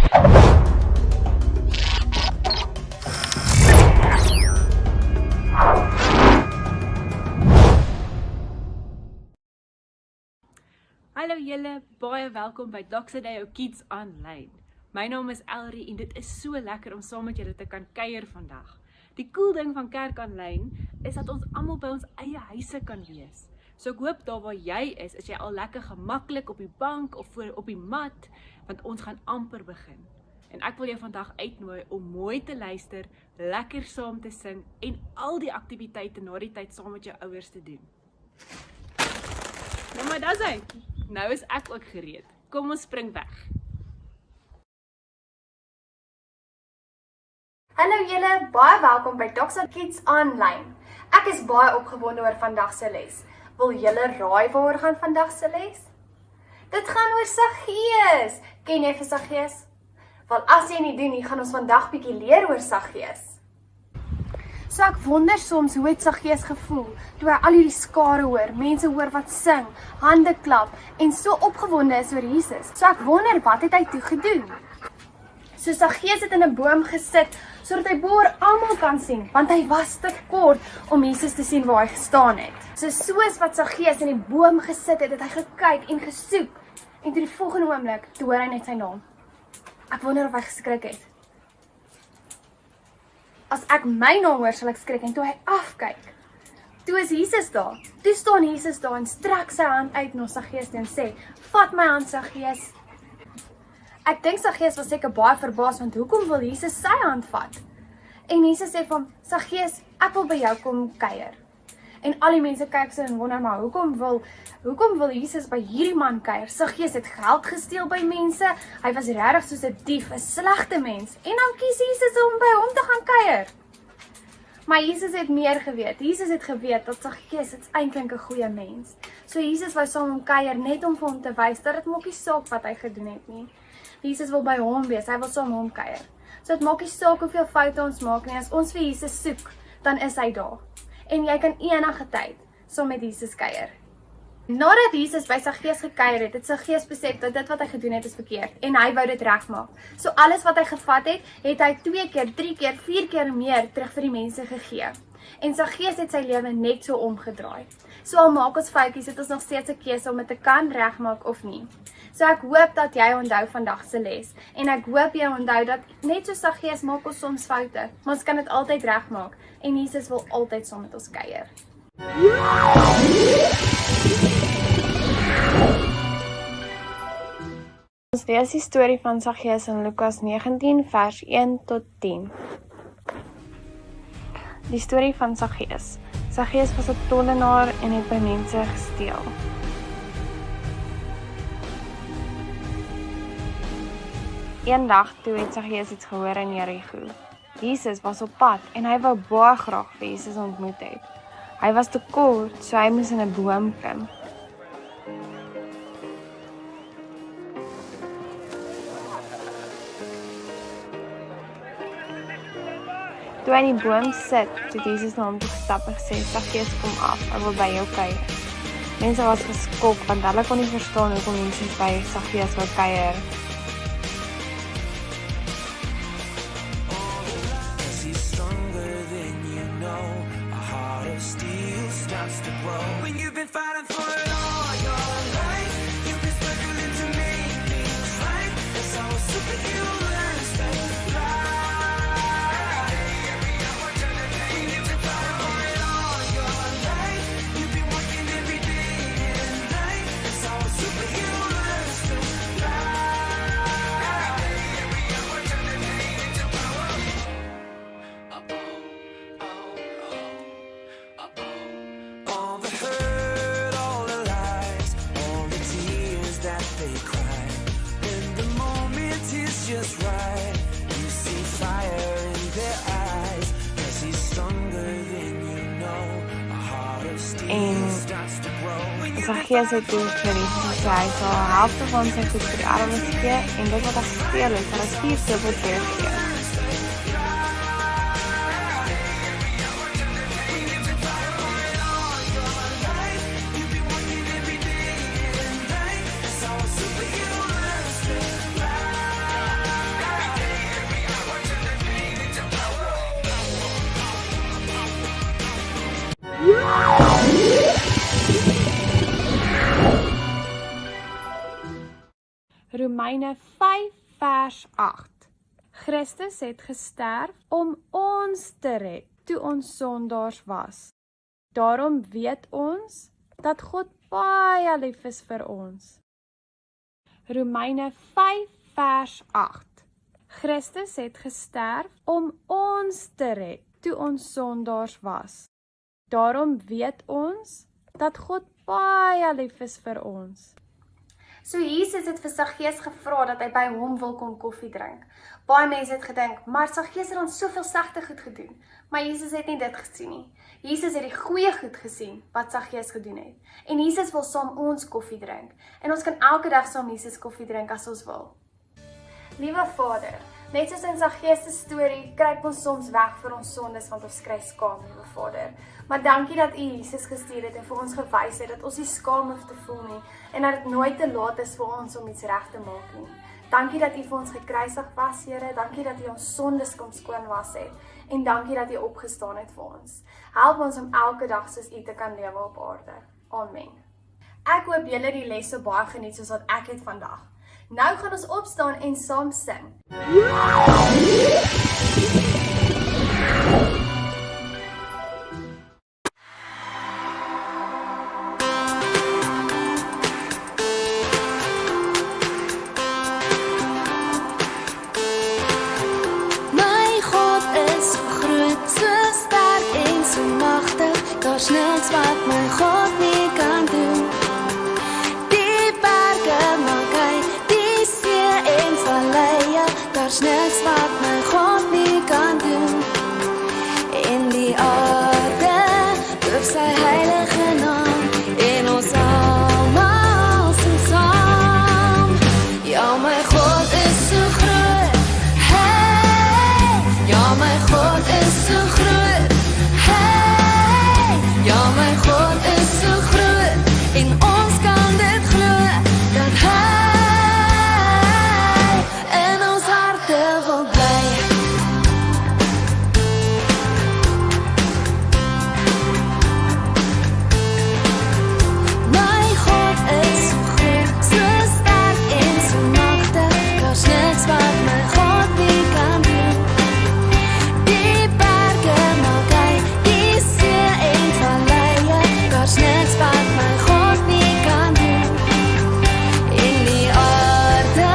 Hallo julle, baie welkom by Doxadeo Kids Online. My naam is Elrie en dit is so lekker om saam met julle te kan kuier vandag. Die cool ding van Kerk Online is dat ons almal by ons eie huise kan wees. So ek hoop daar waar jy is jy al lekker gemaklik op die bank of op die mat, want ons gaan amper begin. En ek wil jou vandag uitnooi om mooi te luister, lekker saam te sing en al die aktiwiteite na die tyd saam met jou ouers te doen. Nou maar dis hy. Nou is ek ook gereed. Kom ons spring weg. Hallo julle, baie welkom by Doxadeo Kids Online. Ek is baie opgewonde oor vandag se les. Wil julle raai waaroor gaan vandag se les? Dit gaan oor Saggeus. Ken jy vir Saggeus? Wel, as jy nie doen nie, gaan ons vandag bietjie leer oor Saggeus. So ek wonder soms hoe het Saggeus gevoel toe hy al hierdie skare hoor, mense hoor wat sing, hande klap en so opgewonde is oor Jesus. So ek wonder wat het hy toe gedoen? So Saggeus het in 'n boom gesit sodat hy bo oor almal kan sien, want hy was te kort om Jesus te sien waar hy gestaan het. So soos wat Saggeus in die boom gesit het, het hy gekyk en gesoek en toe die volgende oomblik toe hoor hy net sy naam. Ek wonder of hy geskrik het. As ek my naam hoor, sal ek skrik en toe hy afkyk. Toe is Jesus daar. Toe staan Jesus daar en strek sy hand uit na Saggeus en sê, "Vat my hand, Saggeus." Ek dink Saggeus was seker baie verbaas want hoekom wil Jesus sy hand vat? En Jesus sê vir hom, "Saggeus, ek wil by jou kom kuier." En al die mense kyk so en wonder maar hoekom wil Jesus by hierdie man kuier? Saggeus het geld gesteel by mense. Hy was regtig soos 'n dief, 'n slegte mens. En dan kies Jesus om by hom te gaan kuier. Maar Jesus het meer geweet. Jesus het geweet dat Saggeus eintlik 'n goeie mens. So Jesus wou saam hom kuier net om vir hom te wys dat dit maak nie saak wat hy gedoen het nie. Jesus wil by hom wees. Hy wil saam hom kuier. So dit maak nie saak hoeveel foute ons maak nie. As ons vir Jesus soek, dan is hy daar. En jy kan enige tyd saam met Jesus kuier. Nadat Jesus by Saggeus gekuier het, het Saggeus besef dat dit wat hy gedoen het is verkeerd en hy wou dit regmaak. So alles wat hy gevat het, het hy 2 keer, 3 keer, 4 keer meer terug vir die mense gegee. En Saggeus het sy lewe net so omgedraai. So al maak ons foutjies, het ons nog steeds 'n keuse om dit te kan regmaak of nie. So ek hoop dat jy onthou vandag se les en ek hoop jy onthou dat net so Saggeus maak ons soms foute, maar ons kan dit altyd regmaak en Jesus wil altyd saam met ons kuier. Ons lees die storie van Saggeus in Lukas 19 vers 1 tot 10. Die storie van Saggeus. Saggeus was 'n tollenaar en het by mense gesteel. Eendag toe het Saggeus iets gehoor in Jerigo. Jesus was op pad en hy wou baie graag vir Jesus ontmoet het. Hy was te kort, so hy moes in 'n boom klim. Toe hy in die boom sit, het Jesus na hom toe gestap en gesê, "Saggeus, kom af, ek wil by jou kuier." Mense was geskok want hulle kon nie verstaan hoekom Jesus by Saggeus wou kuier. Just right, you see fire in their eyes, 'cause he's stronger than you know. A heart of steel starts to grow. Saggeus het toe vir Jesus gesê, hy sal die helfte van sy goed vir die armes gee en dit wat hy gesteel het, sal hy 4 dubbel teruggee. Romeine 5 vers 8. Christus het gesterf om ons te red, toe ons sondaars was. Daarom weet ons dat God baie lief is vir ons. Romeine 5 vers 8. Christus het gesterf om ons te red, toe ons sondaars was. Daarom weet ons dat God baie lief is vir ons. So Jesus het vir Saggeus gevra dat hy by hom wil kom koffie drink. Baie mense het gedink, maar Saggeus het ons soveel slegte goed gedoen. Maar Jesus het nie dit gesien nie. Jesus het die goeie goed gesien wat Saggeus gedoen het. En Jesus wil saam ons koffie drink. En ons kan elke dag saam Jesus koffie drink as ons wil. Liewe Vader, net soos in Saggeus se storie, kruip ons soms weg vir ons sondes want ons kry skaam, liewe Vader. Maar dankie dat U Jesus gestuur het en vir ons gewys het dat ons nie skaam hoef te voel nie en dat dit nooit te laat is vir ons om iets reg te maak nie. Dankie dat U vir ons gekruisig was, Here. Dankie dat U ons sondes kom skoonwas het en dankie dat U opgestaan het vir ons. Help ons om elke dag soos U te kan lewe op aarde. Amen. Ek hoop julle die les so baie geniet soos wat ek het vandag. Nou gaan ons opstaan en saam sing. My God is so groot, so sterk en so magtig. Daar's niks wat my God nie kan doen. Die berge maak hy, die see en valleie. Daar's niks wat my God nie kan doen. In die aarde loof sy heilige naam en ons almal sing saam. Ja, my God is so groot. Hey, ja, my God is so groot. Hey, ja, my God is so groot. En ons kan dit glo dat hy in ons harte wil bly. My God is so groot, so sterk en so magtig. Daar's niks wat my God nie kan doen. Die berge maak hy, die see en valleie. Daar's niks wat my God nie kan doen. In die aarde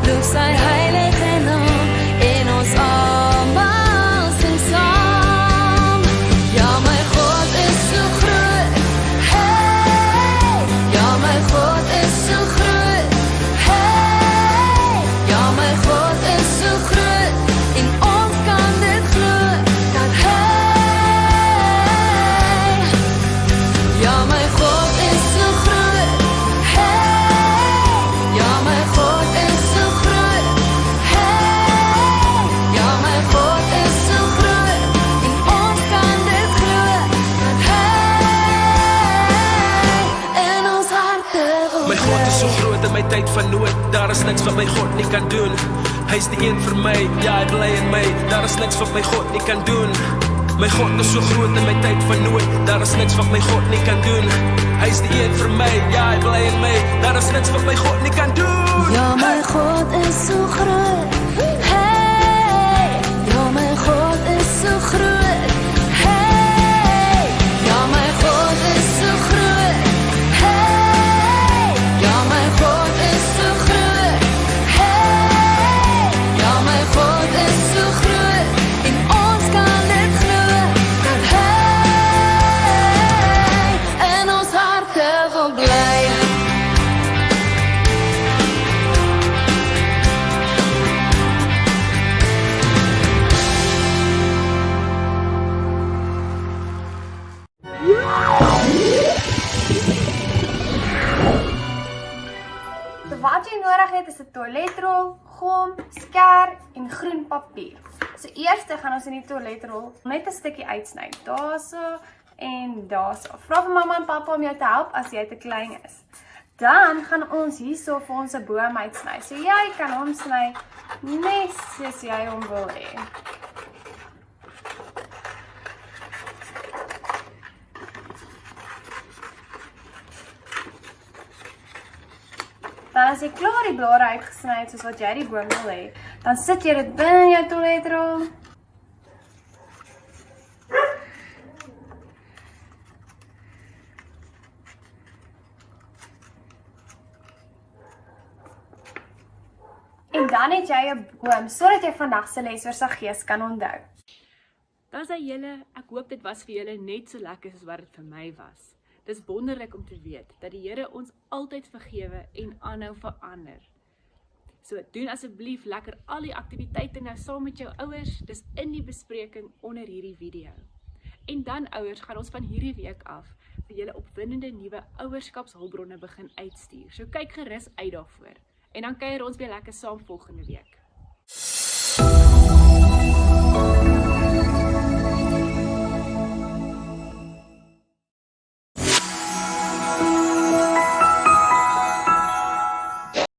loof sy heilige naam en ons almal sing saam. Ja, my God is so groot. Hey, ja, my God is so groot. Hey, ja, my God is so groot. En ons kan dit glo dat hy, ja, my God is so groot. Hey, ja, my God is so groot. Hey, ja, my God is so groot. En ons kan dit glo dat hy in ons harte wil My God is so bly. groot in my tyd van nood. Daar is niks wat my God nie kan doen. Hy is die een vir my, ja, hy bly in my. Daar is niks wat my God nie kan doen. My God is so groot in my tyd van nood. Daar is niks wat my God nie kan doen. Hy is die een vir my, ja, hy bly in my. Daar is niks wat my God nie kan doen. Ja, my God is so groot. Hey, ja, my God is so groot. Hey, ja, my God is so groot. Hey, ja, my God is so groot. Hey, ja, my God is so groot. En ons kan dit glo dat hy in ons harte wil bly. So wat jy nodig het is 'n toiletrol, gom, skêr en groen papier. So eers gaan ons in die toiletrol net 'n stukkie uitsny. Daarso en daarso. Vra vir mamma en pappa om jou te help as jy te klein is. Dan gaan ons hierso vir ons 'n boom uitsny. So jy kan hom sny net soos jy hom wil hê. Dan as jy klaar die blare uitgesny het soos wat jy die boom wil hê, dan sit jy dit binne in jou toiletrol. En dan het jy 'n boom sodat jy vandag se les oor Saggees kan onthou. Dan sê julle, ek hoop dit was vir julle net so lekker soos wat dit vir my was. Dis wonderlik om te weet dat die Here ons altyd vergewe en aanhou verander. So doen asseblief lekker al die aktiwiteite nou saam met jou ouers, dis in die bespreking onder hierdie video. En dan ouers, gaan ons van hierdie week af vir julle opwindende nuwe ouerskapshulpbronne begin uitstuur. So kyk gerus uit daarvoor. En dan kuier ons weer lekker saam volgende week.